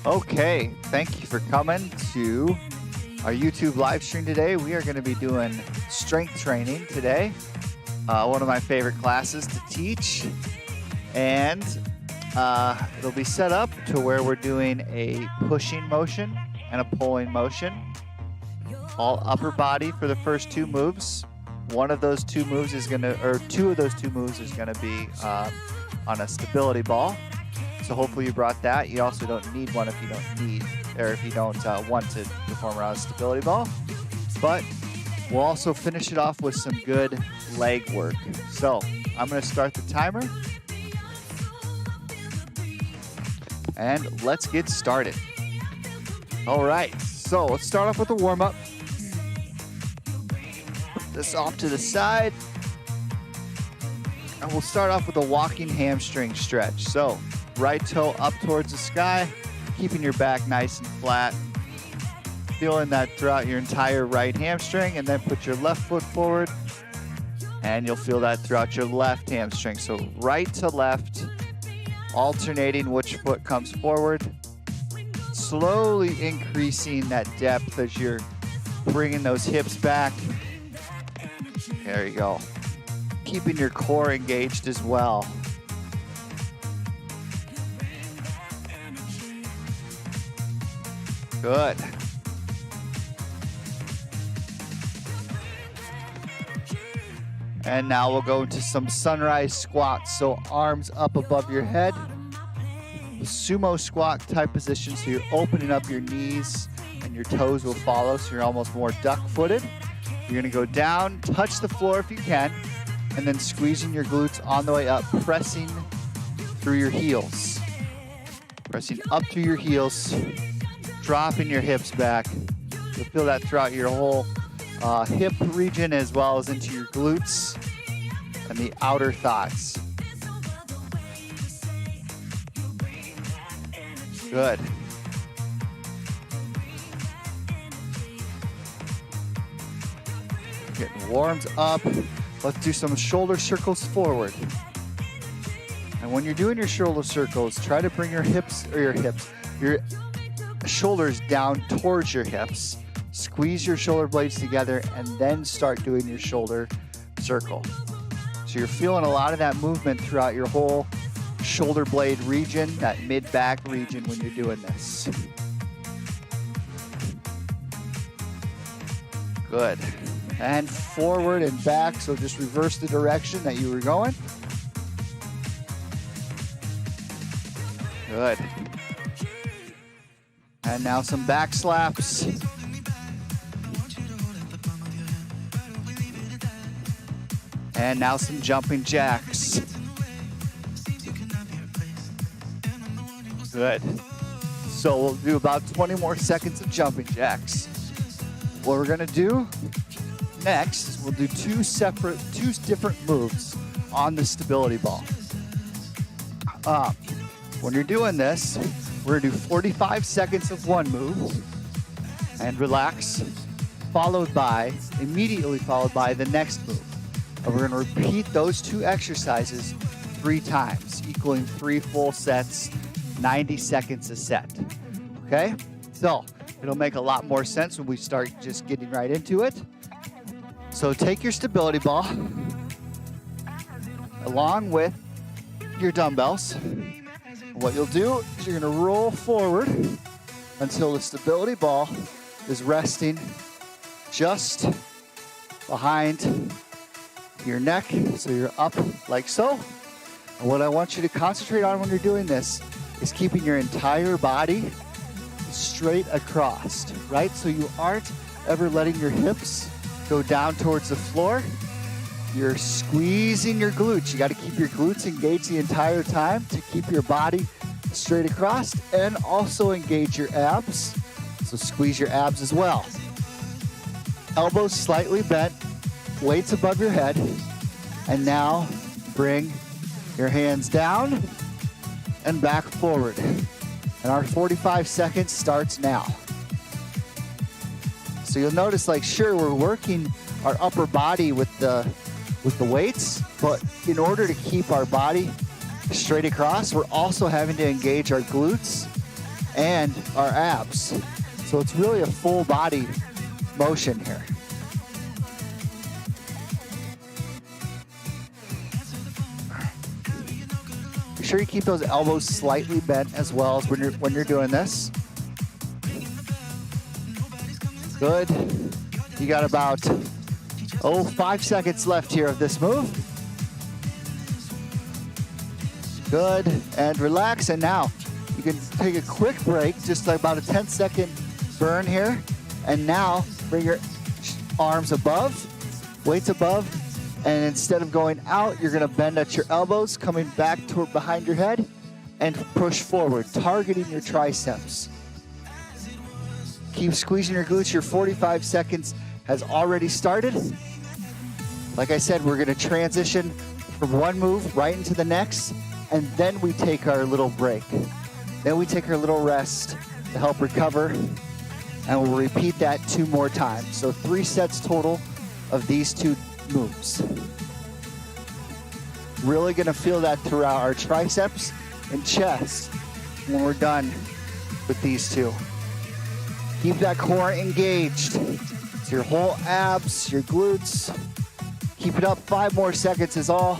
Okay, thank you for coming to our YouTube live stream today. We are going to be doing strength training today, one of my favorite classes to teach, and it'll be set up to where we're doing a pushing motion and a pulling motion, all upper body for the first two moves. One of those two moves is going to, or two of those two moves is going to be on a stability ball. So hopefully you brought that. You also don't need one if you don't want to perform around a stability ball. But we'll also finish it off with some good leg work. So I'm going to start the timer. And let's get started. All right, so let's start off with a warm-up. Put this off to the side. And we'll start off with a walking hamstring stretch. So right toe up towards the sky, keeping your back nice and flat. Feeling that throughout your entire right hamstring, and then put your left foot forward, and you'll feel that throughout your left hamstring. So right to left, alternating which foot comes forward, slowly increasing that depth as you're bringing those hips back. There you go. Keeping your core engaged as well. Good. And now we'll go into some sunrise squats. So arms up above your head. Sumo squat type position. So you're opening up your knees and your toes will follow. So you're almost more duck-footed. You're gonna go down, touch the floor if you can, and then squeezing your glutes on the way up, pressing through your heels. Pressing up through your heels. Dropping your hips back. You'll feel that throughout your whole hip region as well as into your glutes and the outer thighs. Good. Getting warmed up. Let's do some shoulder circles forward. And when you're doing your shoulder circles, try to bring your shoulders down towards your hips. Squeeze your shoulder blades together and then start doing your shoulder circle. So you're feeling a lot of that movement throughout your whole shoulder blade region, that mid-back region when you're doing this. Good. And forward and back, so just reverse the direction that you were going. Good. And now some back slaps. And now some jumping jacks. Good. So we'll do about 20 more seconds of jumping jacks. What we're gonna do next is we'll do two different moves on the stability ball. When you're doing this, we're gonna do 45 seconds of one move and relax, immediately followed by the next move. And we're gonna repeat those two exercises 3 times, equaling 3 full sets, 90 seconds a set, okay? So it'll make a lot more sense when we start just getting right into it. So take your stability ball along with your dumbbells. What you'll do is you're gonna roll forward until the stability ball is resting just behind your neck, so you're up like so. And what I want you to concentrate on when you're doing this is keeping your entire body straight across, right? So you aren't ever letting your hips go down towards the floor. You're squeezing your glutes. You got to keep your glutes engaged the entire time to keep your body straight across and also engage your abs. So squeeze your abs as well. Elbows slightly bent, weights above your head. And now bring your hands down and back forward. And our 45 seconds starts now. So you'll notice, like, sure, we're working our upper body with the weights, but in order to keep our body straight across, we're also having to engage our glutes and our abs. So it's really a full body motion here. Be sure you keep those elbows slightly bent as well as when you're doing this. Good. You got about 5 seconds left here of this move. Good, and relax, and now you can take a quick break, just like about a 10-second burn here, and now bring your arms above, weights above, and instead of going out, you're gonna bend at your elbows, coming back toward behind your head, and push forward, targeting your triceps. Keep squeezing your glutes. Your 45 seconds has already started. Like I said, we're gonna transition from one move right into the next, and then we take our little break. Then we take our little rest to help recover, and we'll repeat that 2 more times. So 3 sets total of these 2 moves. Really gonna feel that throughout our triceps and chest when we're done with these 2. Keep that core engaged. It's your whole abs, your glutes. Keep it up, 5 more seconds is all.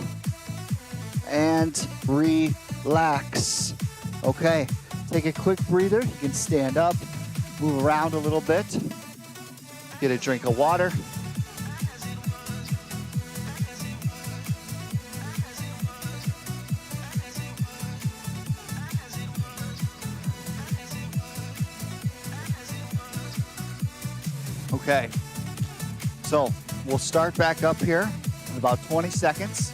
And relax. Okay, take a quick breather. You can stand up, move around a little bit. Get a drink of water. Okay, so we'll start back up here in about 20 seconds.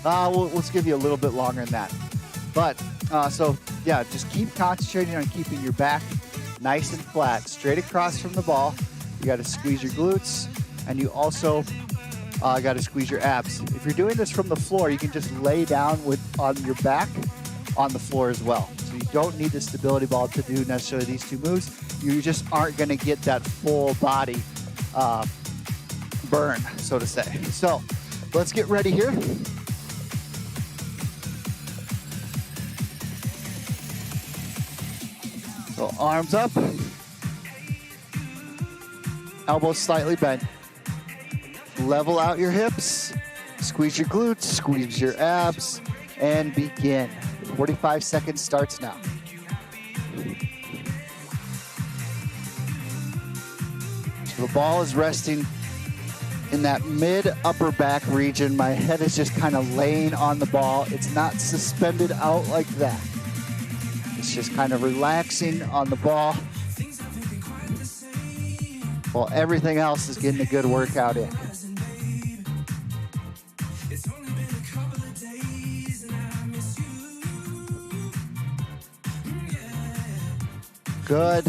Let's give you a little bit longer than that. But, so yeah, just keep concentrating on keeping your back nice and flat, straight across from the ball. You gotta squeeze your glutes, and you also gotta squeeze your abs. If you're doing this from the floor, you can just lay down on your back on the floor as well. So you don't need the stability ball to do necessarily these 2 moves. You just aren't gonna get that full body burn, so to say. So let's get ready here. So arms up, elbows slightly bent. Level out your hips, squeeze your glutes, squeeze your abs, and begin. 45 seconds starts now. So the ball is resting in that mid-upper back region. My head is just kind of laying on the ball. It's not suspended out like that. It's just kind of relaxing on the ball while everything else is getting a good workout in. Good.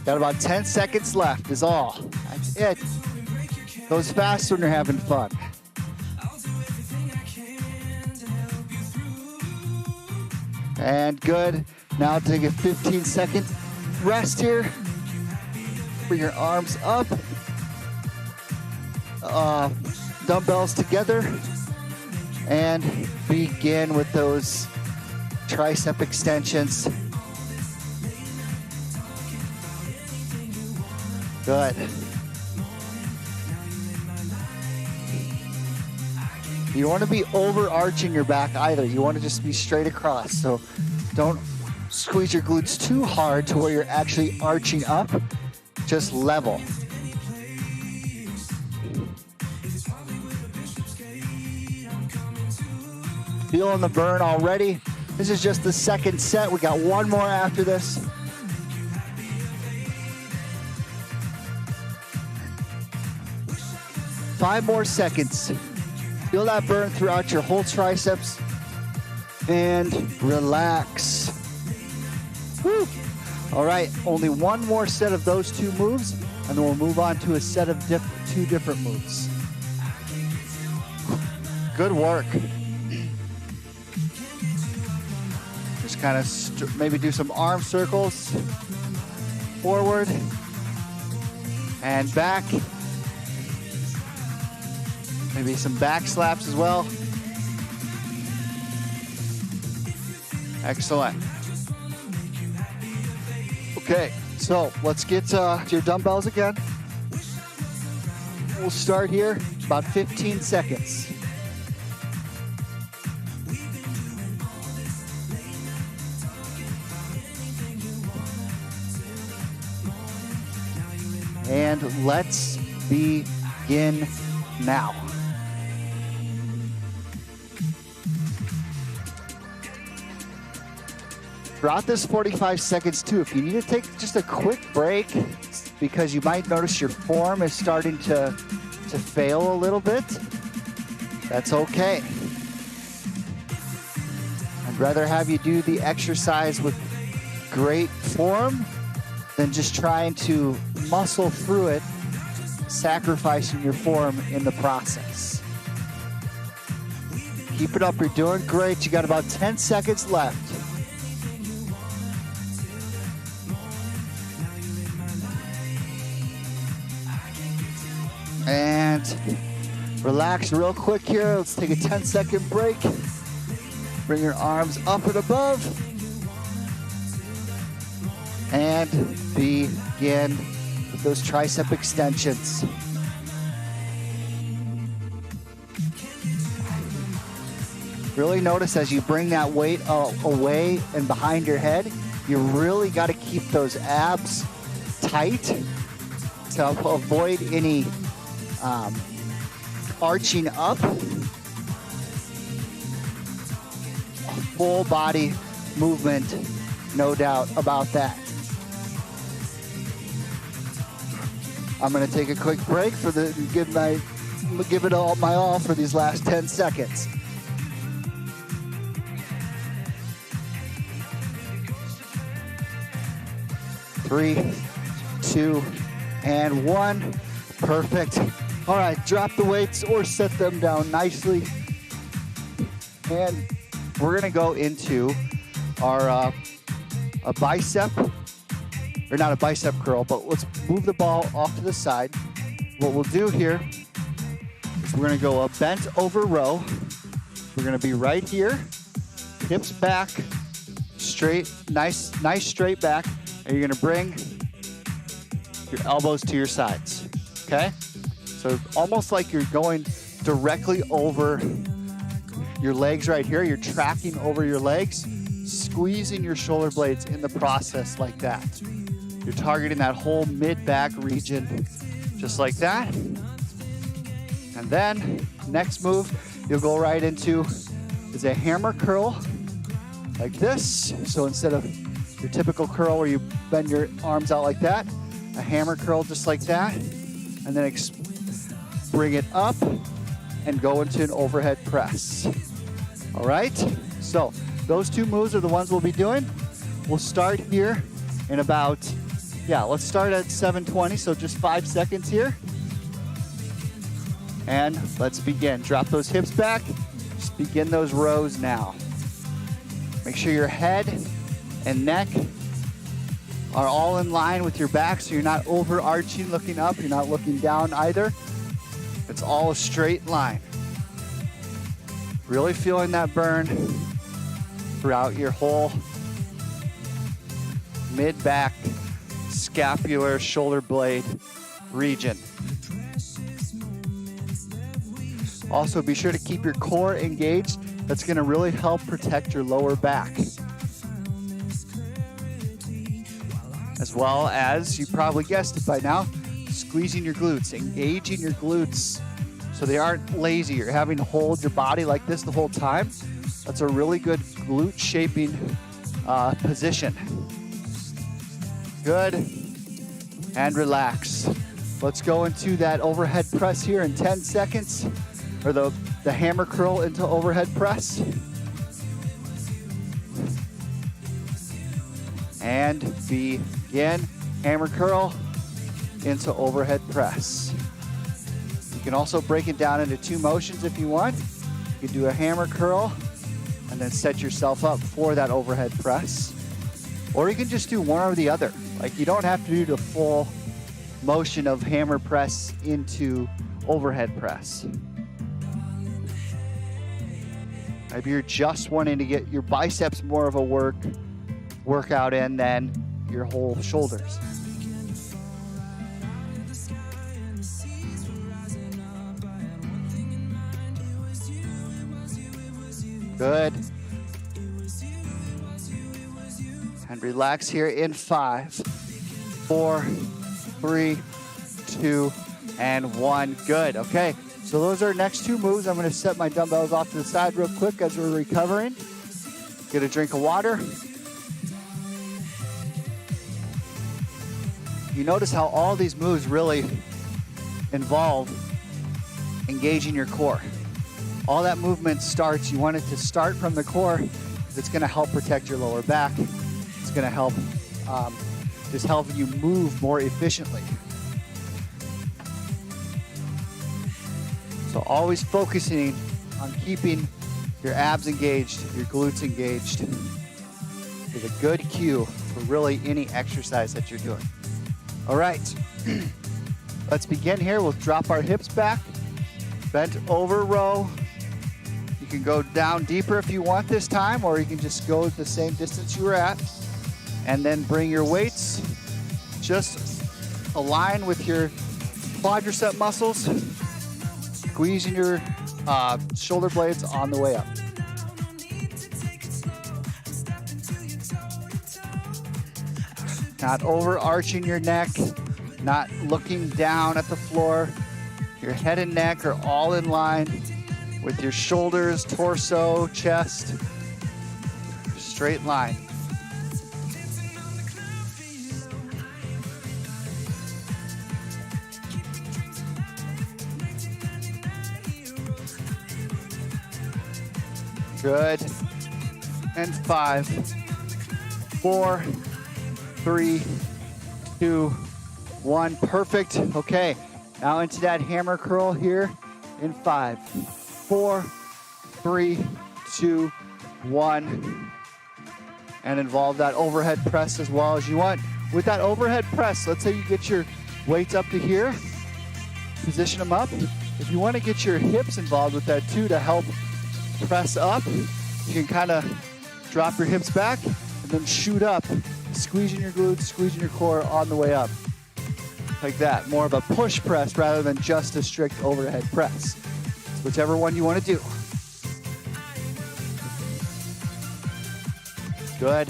Got about 10 seconds left is all. That's it. Goes fast when you're having fun. And good. Now take a 15-second rest here. Bring your arms up. Dumbbells together. And begin with those tricep extensions. Good. You don't want to be overarching your back either. You want to just be straight across. So don't squeeze your glutes too hard to where you're actually arching up. Just level. Feeling the burn already. This is just the second set. We got 1 more after this. Five more seconds. Feel that burn throughout your whole triceps. And relax. Woo. All right, only 1 more set of those 2 moves, and then we'll move on to a set of 2 different moves. Good work. Just kind of maybe do some arm circles. Forward and back. Maybe some back slaps as well. Excellent. Okay, so let's get to your dumbbells again. We'll start here, about 15 seconds. And let's begin now. Throughout this 45 seconds too, if you need to take just a quick break because you might notice your form is starting to fail a little bit, that's okay. I'd rather have you do the exercise with great form than just trying to muscle through it, sacrificing your form in the process. Keep it up, you're doing great. You got about 10 seconds left. And relax real quick here. Let's take a 10-second break. Bring your arms up and above. And begin with those tricep extensions. Really notice as you bring that weight away and behind your head, you really got to keep those abs tight to avoid any arching up. Full body movement, no doubt about that. I'm going to take a quick break for give it all my all for these last 10 seconds. 3, 2, and 1. Perfect. All right, drop the weights or set them down nicely. And we're gonna go into our a bicep, or not a bicep curl, but let's move the ball off to the side. What we'll do here is we're gonna go a bent over row. We're gonna be right here, hips back, straight, nice straight back, and you're gonna bring your elbows to your sides, okay? So almost like you're going directly over your legs right here. You're tracking over your legs, squeezing your shoulder blades in the process like that. You're targeting that whole mid-back region just like that. And then next move you'll go right into is a hammer curl like this. So instead of your typical curl where you bend your arms out like that, a hammer curl just like that. And then bring it up and go into an overhead press. All right, so those two moves are the ones we'll be doing. We'll start here in about, let's start at 7:20, so just 5 seconds here. And let's begin. Drop those hips back, just begin those rows now. Make sure your head and neck are all in line with your back, so you're not overarching looking up, you're not looking down either. It's all a straight line. Really feeling that burn throughout your whole mid-back, scapular, shoulder blade region. Also, be sure to keep your core engaged. That's gonna really help protect your lower back. As well as, you probably guessed it by now, squeezing your glutes, engaging your glutes so they aren't lazy. You're having to hold your body like this the whole time. That's a really good glute shaping position. Good, and relax. Let's go into that overhead press here in 10 seconds, or the hammer curl into overhead press. And begin, hammer curl into overhead press. You can also break it down into 2 motions if you want. You can do a hammer curl and then set yourself up for that overhead press. Or you can just do one or the other. Like, you don't have to do the full motion of hammer press into overhead press. Maybe you're just wanting to get your biceps more of a workout in, then your whole shoulders. Good. And relax here in 5, 4, 3, 2, and 1. Good. Okay. So those are our next 2 moves. I'm going to set my dumbbells off to the side real quick as we're recovering. Get a drink of water. You notice how all these moves really involve engaging your core. All that movement starts, you want it to start from the core. It's going to help protect your lower back. It's going to help just help you move more efficiently. So always focusing on keeping your abs engaged, your glutes engaged is a good cue for really any exercise that you're doing. All right, let's begin here. We'll drop our hips back, bent over row. You can go down deeper if you want this time, or you can just go the same distance you were at. And then bring your weights, just align with your quadricep muscles, squeezing your shoulder blades on the way up. Not overarching your neck, not looking down at the floor. Your head and neck are all in line with your shoulders, torso, chest, straight line. Good. And 5, 4, 3, 2, 1. Perfect. Okay. Now into that hammer curl here in 5, 4, 3, 2, 1. And involve that overhead press as well as you want. With that overhead press, let's say you get your weights up to here, position them up. If you want to get your hips involved with that too to help press up, you can kind of drop your hips back and then shoot up, squeezing your glutes, squeezing your core on the way up. Like that, more of a push press rather than just a strict overhead press. Whichever one you want to do. Good.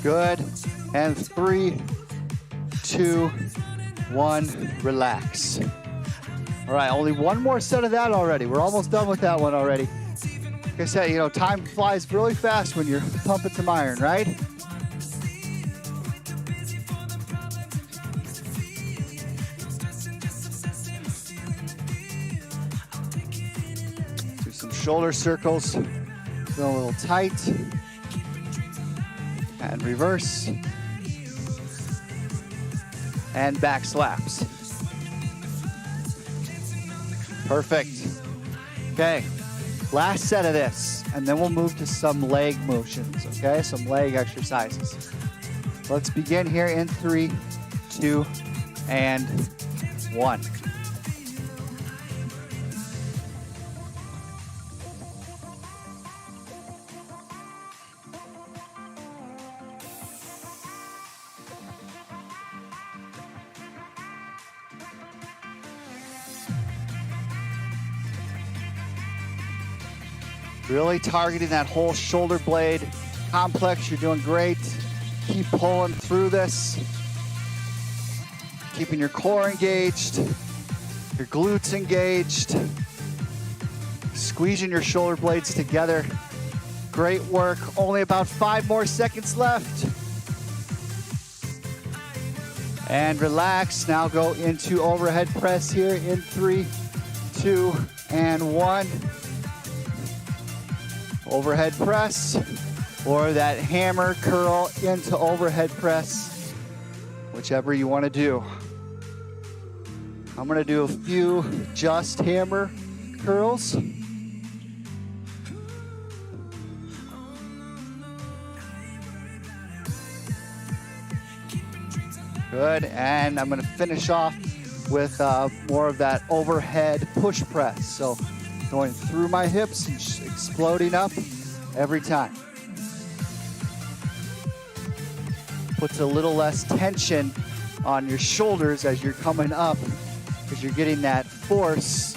Good. And 3, 2, 1, relax. All right, only one more set of that already. We're almost done with that one already. Like I said, you know, time flies really fast when you're pumping some iron, right? Do some shoulder circles. Feel a little tight. And reverse. And back slaps. Perfect. Okay, last set of this, and then we'll move to some leg motions, okay? Some leg exercises. Let's begin here in 3, 2, and 1. Really targeting that whole shoulder blade complex. You're doing great. Keep pulling through this. Keeping your core engaged, your glutes engaged. Squeezing your shoulder blades together. Great work. Only about 5 more seconds left. And relax. Now go into overhead press here in 3, 2, and 1. Overhead press, or that hammer curl into overhead press, whichever you want to do. I'm going to do a few just hammer curls. Good, and I'm going to finish off with more of that overhead push press. So going through my hips and exploding up every time. Puts a little less tension on your shoulders as you're coming up because you're getting that force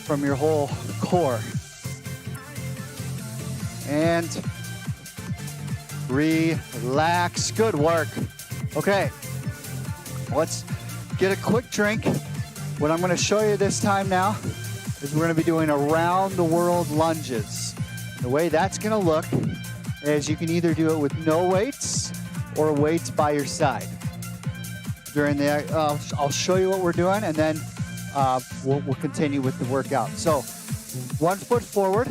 from your whole core. And relax. Good work. Okay, let's get a quick drink. What I'm going to show you this time now is we're going to be doing around the world lunges. The way that's going to look is you can either do it with no weights or weights by your side. During the, I'll show you what we're doing, and then we'll continue with the workout. So 1 foot forward.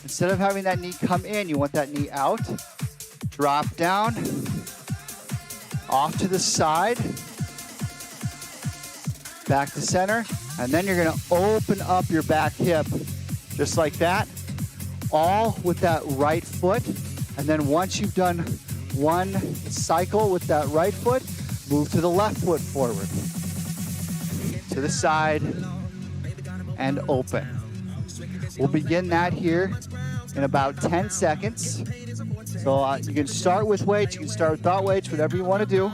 Instead of having that knee come in, you want that knee out. Drop down, off to the side, back to center, and then you're gonna open up your back hip, just like that, all with that right foot. And then once you've done one cycle with that right foot, move to the left foot forward, to the side, and open. We'll begin that here in about 10 seconds. So you can start with weights, you can start without weights, whatever you want to do.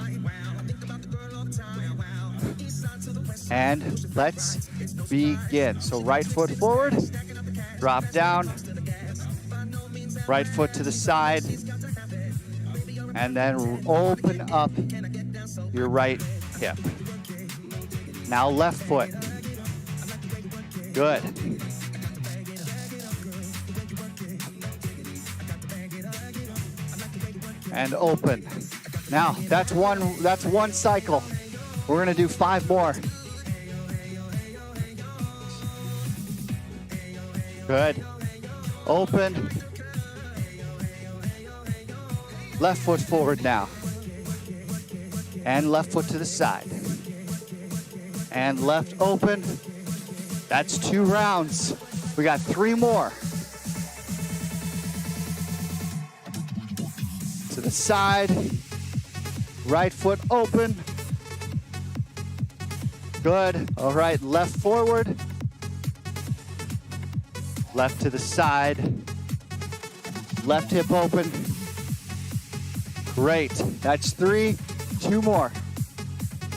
And let's begin. So right foot forward, drop down, right foot to the side, and then open up your right hip. Now left foot. Good. And open. Now that's one cycle. We're gonna do 5 more. Good. Open. Left foot forward now. And left foot to the side. And left open. That's 2 rounds. We got 3 more. To the side, right foot open. Good. All right, left forward, left to the side, left hip open. Great. That's 3. 2 more.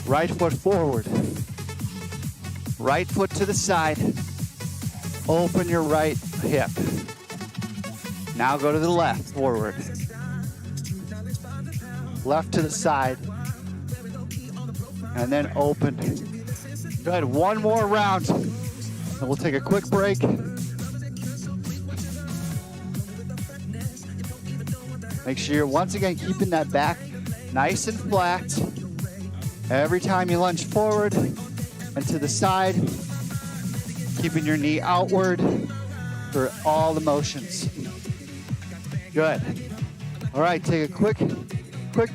Right foot forward, right foot to the side, open your right hip. Now go to the left, forward. Left to the side, and then open. Good, 1 more round, and we'll take a quick break. Make sure you're once again keeping that back nice and flat. Every time you lunge forward and to the side, keeping your knee outward for all the motions. Good. All right, take a quick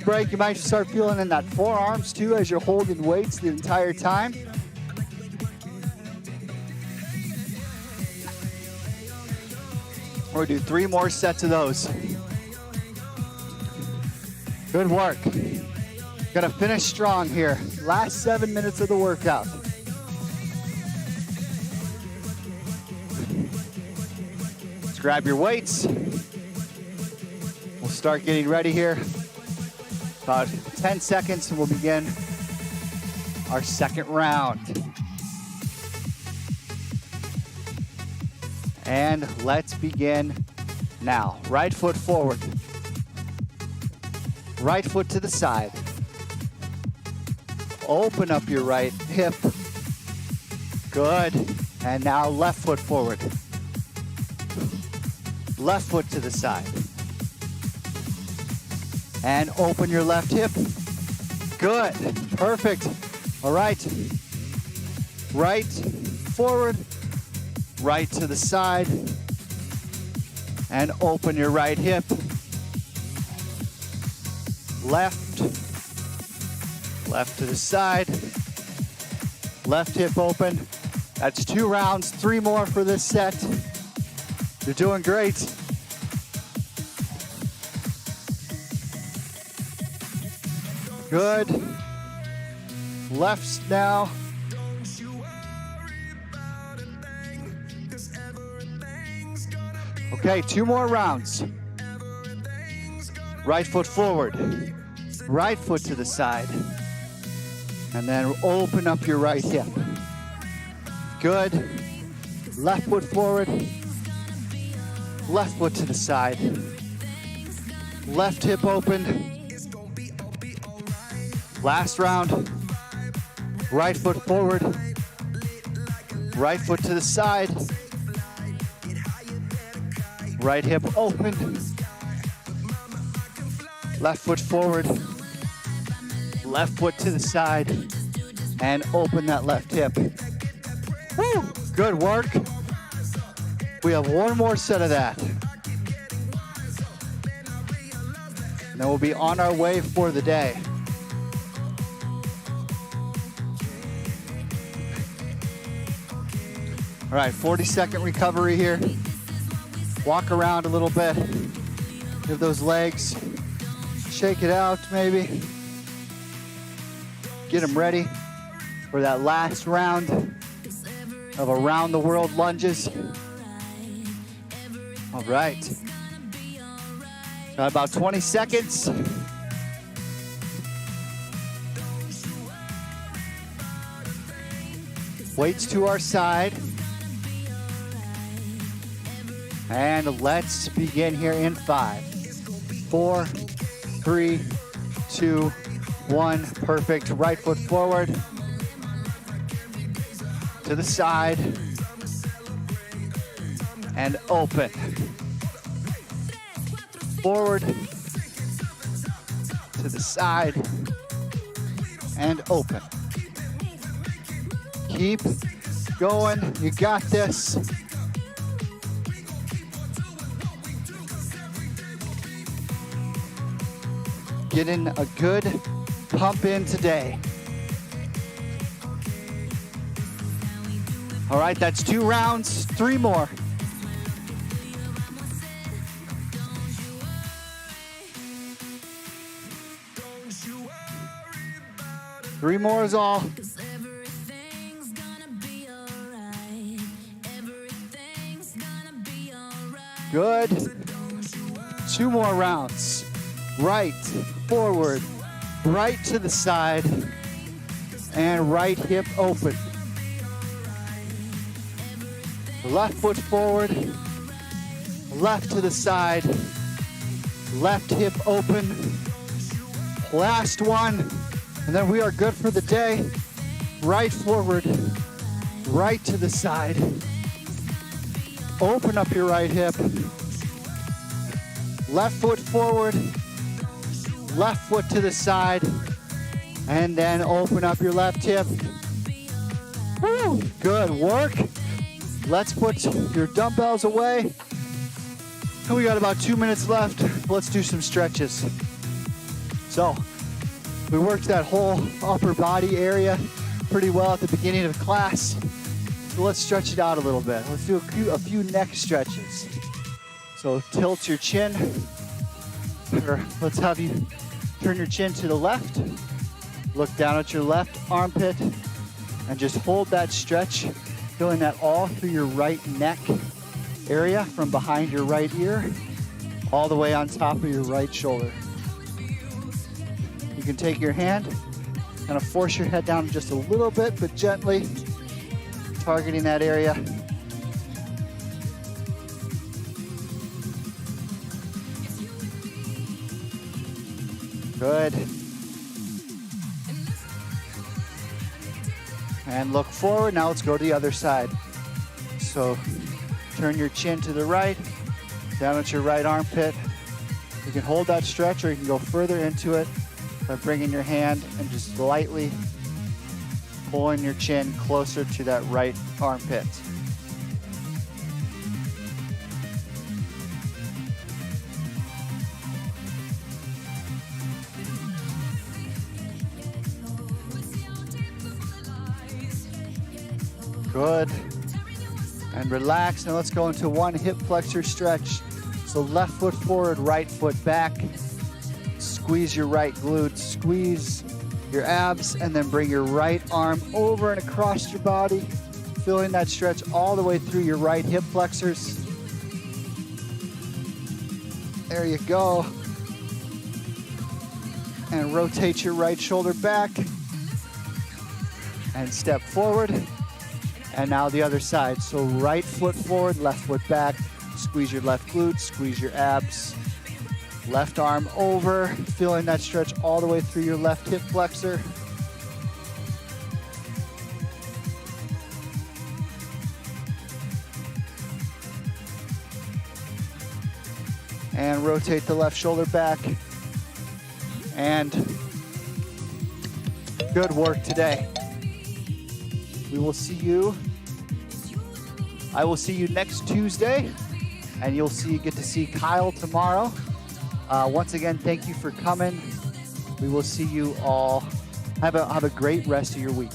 break. You might start feeling in that forearms too as you're holding weights the entire time. We'll do 3 more sets of those. Good work. Gonna finish strong here. Last 7 minutes of the workout. Let's grab your weights. We'll start getting ready here. About 10 seconds and we'll begin our second round. And let's begin now. Right foot forward. Right foot to the side. Open up your right hip. Good. And now left foot forward. Left foot to the side. And open your left hip. Good. Perfect. All right. Right forward. Right to the side. And open your right hip. Left. Left to the side. Left hip open. That's 2 rounds, 3 more for this set. You're doing great. Good. Lefts now. Okay, 2 more rounds. Right foot forward, right foot to the side, and then open up your right hip. Good. Left foot forward, left foot to the side, left hip open. Last round. Right foot forward, right foot to the side, right hip open, left foot forward, left foot to the side, and open that left hip. Woo! Good work. We have 1 more set of that. And then we'll be on our way for the day. All right, 40-second recovery here. Walk around a little bit. Give those legs, shake it out maybe. Get them ready for that last round of around the world lunges. All right. Got about 20 seconds. Weights to our side. And let's begin here in 5, 4, 3, 2, 1. Perfect. Right foot forward to the side and open. Forward to the side and open. Keep going. You got this. Getting a good pump in today. All right, that's 2 rounds, 3 more. Three more is all. Good. 2 more rounds. Right, forward, right to the side, and right hip open. Left foot forward, left to the side, left hip open. Last one, and then we are good for the day. Right forward, right to the side. Open up your right hip. Left foot forward, left foot to the side, and then open up your left hip. Woo, good work. Let's put your dumbbells away. And we got about 2 minutes left. Let's do some stretches. So, we worked that whole upper body area pretty well at the beginning of class. So let's stretch it out a little bit. Let's do a few neck stretches. So tilt your chin, or let's have you turn your chin to the left, look down at your left armpit, and just hold that stretch, feeling that all through your right neck area from behind your right ear, all the way on top of your right shoulder. You can take your hand, kind of force your head down just a little bit, but gently, targeting that area. Good. And look forward. Now let's go to the other side. So turn your chin to the right, down at your right armpit. You can hold that stretch, or you can go further into it by bringing your hand and just lightly pulling your chin closer to that right armpit. Good. And relax. Now let's go into one hip flexor stretch. So left foot forward, right foot back. Squeeze your right glute, squeeze your abs, and then bring your right arm over and across your body, feeling that stretch all the way through your right hip flexors. There you go. And rotate your right shoulder back. And step forward. And now the other side. So right foot forward, left foot back. Squeeze your left glute, squeeze your abs. Left arm over, feeling that stretch all the way through your left hip flexor. And rotate the left shoulder back. And good work today. We will see you. I will see you next Tuesday, and you'll get to see Kyle tomorrow. Once again, thank you for coming. We will see you all. Have a great rest of your week.